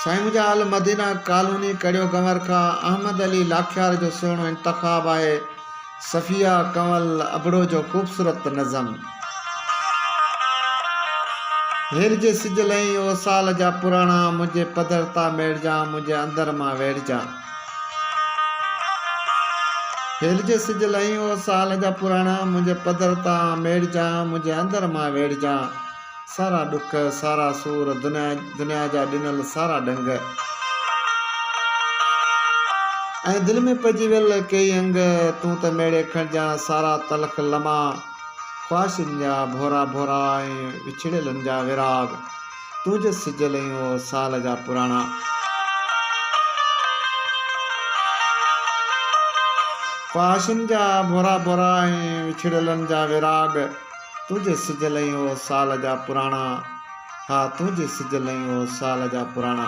साईं मुंहिंजा अल मदीना कॉलोनी कड़ियो गंवर खां अहमद अली लाखियार जो सुहिणो इंतखाब आहे सफ़िया कंवल अबड़ो जो ख़ूबसूरत नज़म। हेर जे सिज लही ओ साल जा पुराणा मुंहिंजे पधर ता मेड़जा मुंहिंजे अंदर मां वेड़जा। हेर जे सिज लही ओ साल जा पुराणा मुंहिंजे पधर ता मेड़जा मुंहिंजे अंदर मां वेड़जा। सारा दुख सारा सूर दुनिया जा ॾिनल सारा डंग ऐं दिलि में पइजी वियल कई अंग तूं त मेड़े खणिजा सारा तलख लम्हा ख़्वाहिशुनि जा भोरा भोरा ऐं विछड़ियलनि जा विराग तूं जे सिज लही साल जा पुराणा। ख़्वाहिशुनि जा भोरा भोरा ऐं विछड़ियलनि जा विराग तुझे सिज लही साल जा पुराणा। हाँ तुझे सिज लही साल जा पुराणा।